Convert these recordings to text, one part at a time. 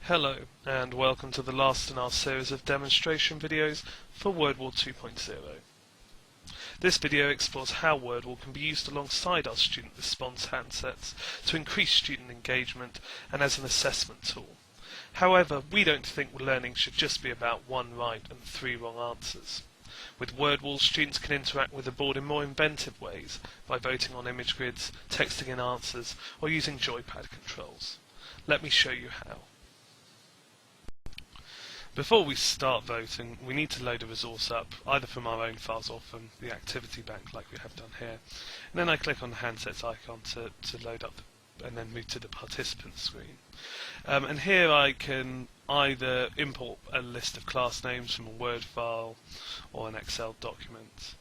Hello, and welcome to the last in our series of demonstration videos for WordWall 2.0. This video explores how WordWall can be used alongside our student response handsets to increase student engagement and as an assessment tool. However, we don't think learning should just be about one right and three wrong answers. With WordWall, students can interact with the board in more inventive ways by voting on image grids, texting in answers, or using joypad controls. Let me show you how. Before we start voting, we need to load a resource up, either from our own files or from the activity bank like we have done here. And then I click on the handsets icon to load up and then move to the participants screen. And here I can either import a list of class names from a Word file or an Excel document,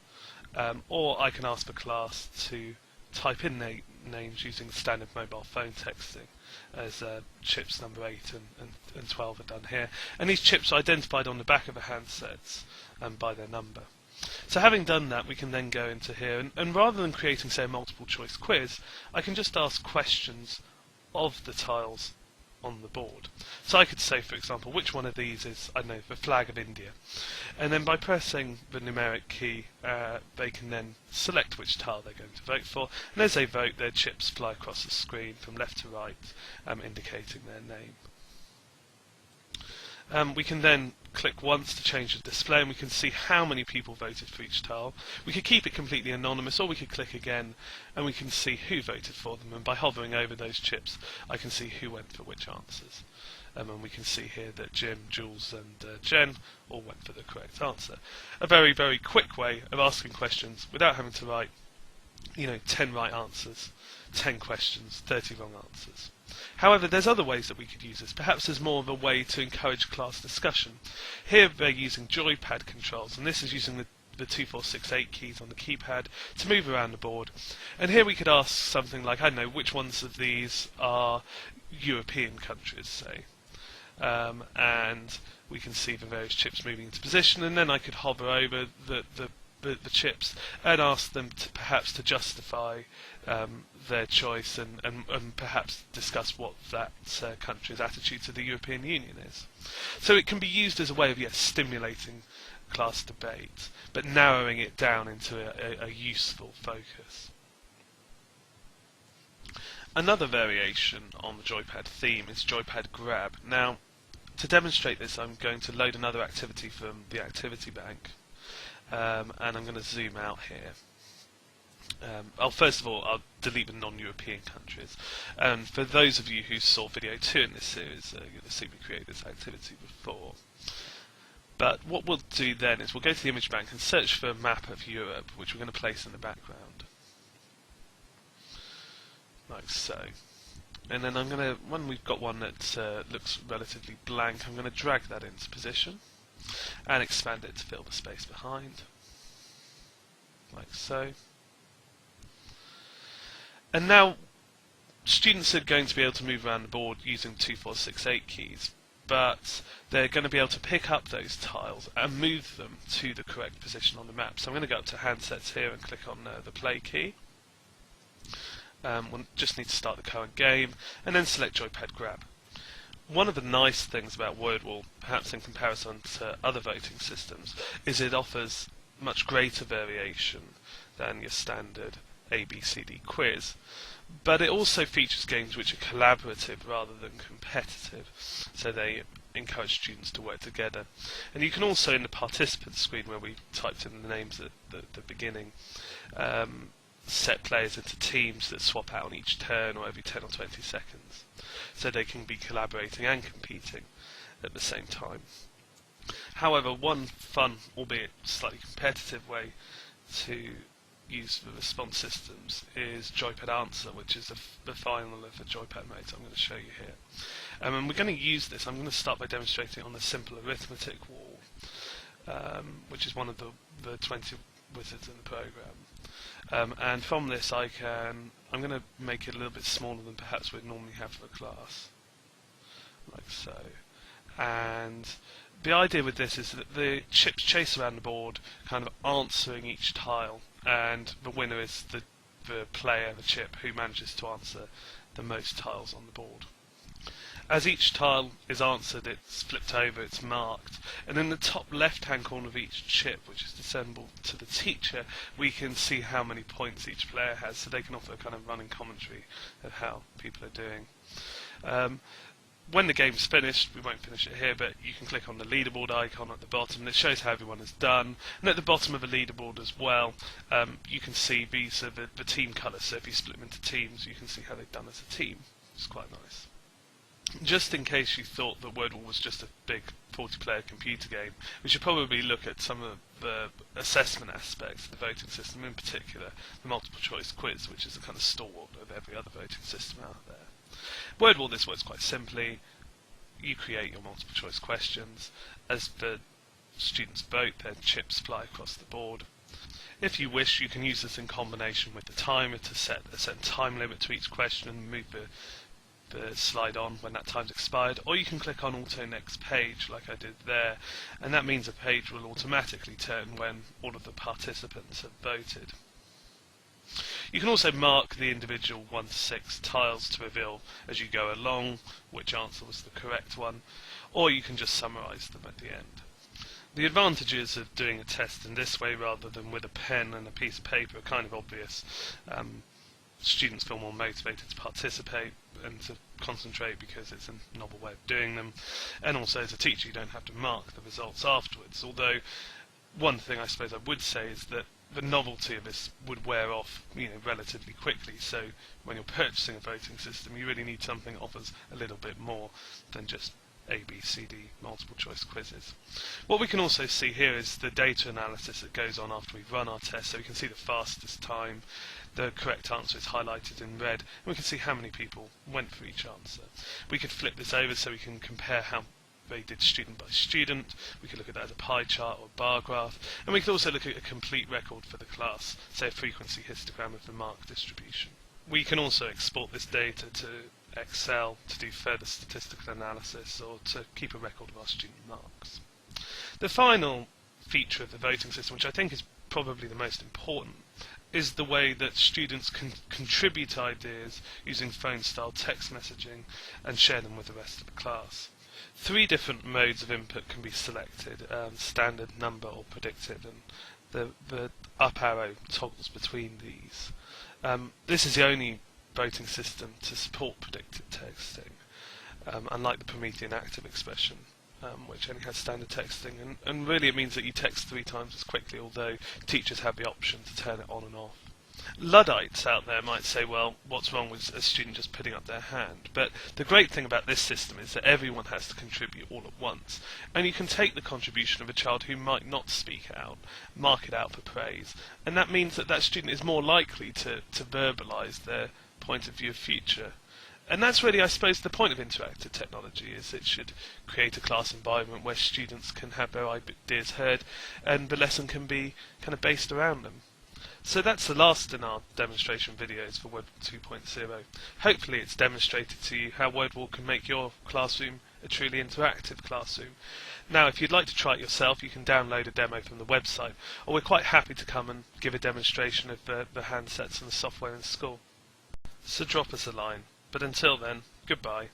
or I can ask the class to type in names using standard mobile phone texting, as chips number 8 and 12 are done here. And these chips are identified on the back of the handsets by their number. So having done that, we can then go into here, and rather than creating, say, a multiple choice quiz, I can just ask questions of the tiles on the board. So I could say, for example, which one of these is, I don't know, the flag of India. And then by pressing the numeric key, they can then select which tile they're going to vote for. And as they vote, their chips fly across the screen from left to right, indicating their name. We can then click once to change the display, and we can see how many people voted for each tile. We could keep it completely anonymous, or we could click again and we can see who voted for them, and by hovering over those chips I can see who went for which answers. And we can see here that Jim, Jules and Jen all went for the correct answer. A very, very quick way of asking questions without having to write 10 right answers, 10 questions, 30 wrong answers. However, there's other ways that we could use this, perhaps as more of a way to encourage class discussion. Here they're using joypad controls, and this is using the 2, 4, 6, 8 keys on the keypad to move around the board. And here we could ask something like, I don't know, which ones of these are European countries, say. And we can see the various chips moving into position, and then I could hover over the chips and ask them to perhaps to justify their choice and perhaps discuss what that country's attitude to the European Union is. So it can be used as a way of stimulating class debate, but narrowing it down into a useful focus. Another variation on the joypad theme is joypad grab. Now, to demonstrate this, I'm going to load another activity from the activity bank. And I'm going to zoom out here. First of all, I'll delete the non-European countries. And for those of you who saw video 2 in this series, you're going to see me create this activity before. But what we'll do then is we'll go to the image bank and search for a map of Europe, which we're going to place in the background. Like so. And then when we've got one that looks relatively blank, I'm going to drag that into position and expand it to fill the space behind, like so. And now students are going to be able to move around the board using 2, 4, 6, 8 keys, but they're going to be able to pick up those tiles and move them to the correct position on the map. So I'm going to go up to handsets here and click on the play key. We'll just need to start the current game and then select joypad grab. One of the nice things about WordWall, perhaps in comparison to other voting systems, is it offers much greater variation than your standard ABCD quiz. But it also features games which are collaborative rather than competitive, so they encourage students to work together. And you can also, in the participants screen where we typed in the names at the beginning, set players into teams that swap out on each turn or every 10 or 20 seconds, so they can be collaborating and competing at the same time. However, one fun, albeit slightly competitive way to use the response systems is joypad answer, which is the final of the joypad mode I'm going to show you here. And we're going to use this. I'm going to start by demonstrating on the simple arithmetic wall, which is one of the 20 wizards in the program. And from this I'm going to make it a little bit smaller than perhaps we'd normally have for a class, like so. And the idea with this is that the chips chase around the board, kind of answering each tile, and the winner is the player, the chip, who manages to answer the most tiles on the board. As each tile is answered, it's flipped over, it's marked, and in the top left-hand corner of each chip, which is discernible to the teacher, we can see how many points each player has, so they can offer a kind of running commentary of how people are doing. When the game's finished, we won't finish it here, but you can click on the leaderboard icon at the bottom, and it shows how everyone has done. And at the bottom of the leaderboard as well, you can see these are the team colours, so if you split them into teams, you can see how they've done as a team. It's quite nice. Just in case you thought that WordWall was just a big 40-player computer game, we should probably look at some of the assessment aspects of the voting system, in particular the multiple choice quiz, which is the kind of stalwart of every other voting system out there. WordWall, this works quite simply. You create your multiple choice questions. As the students vote, their chips fly across the board. If you wish, you can use this in combination with the timer to set a certain time limit to each question and move the slide on when that time's expired, or you can click on Auto Next Page like I did there, and that means a page will automatically turn when all of the participants have voted. You can also mark the individual 1 to 6 tiles to reveal as you go along which answer was the correct one, or you can just summarise them at the end. The advantages of doing a test in this way rather than with a pen and a piece of paper are kind of obvious. Students feel more motivated to participate and to concentrate because it's a novel way of doing them, and also as a teacher you don't have to mark the results afterwards, although one thing I suppose I would say is that the novelty of this would wear off relatively quickly, so when you're purchasing a voting system you really need something that offers a little bit more than just A, B, C, D multiple choice quizzes. What we can also see here is the data analysis that goes on after we've run our test, so we can see the fastest time, the correct answer is highlighted in red, and we can see how many people went for each answer. We could flip this over so we can compare how they did student by student. We could look at that as a pie chart or bar graph, and we could also look at a complete record for the class, say a frequency histogram of the mark distribution. We can also export this data to Excel to do further statistical analysis or to keep a record of our student marks. The final feature of the voting system, which I think is probably the most important, is the way that students can contribute ideas using phone-style text messaging and share them with the rest of the class. 3 different modes of input can be selected, standard, number or predicted, and the up arrow toggles between these. This is the only voting system to support predicted texting, unlike the Promethean active expression, which only has standard texting, and really it means that you text 3 times as quickly, although teachers have the option to turn it on and off. Luddites out there might say, well, what's wrong with a student just putting up their hand? But the great thing about this system is that everyone has to contribute all at once, and you can take the contribution of a child who might not speak out, mark it out for praise, and that means that that student is more likely to verbalise their point of view of future. And that's really, I suppose, the point of interactive technology, is it should create a class environment where students can have their ideas heard and the lesson can be kind of based around them. So that's the last in our demonstration videos for WordWall 2.0. Hopefully it's demonstrated to you how WordWall can make your classroom a truly interactive classroom. Now, if you'd like to try it yourself, you can download a demo from the website, or we're quite happy to come and give a demonstration of the handsets and the software in school. So drop us a line. But until then, goodbye.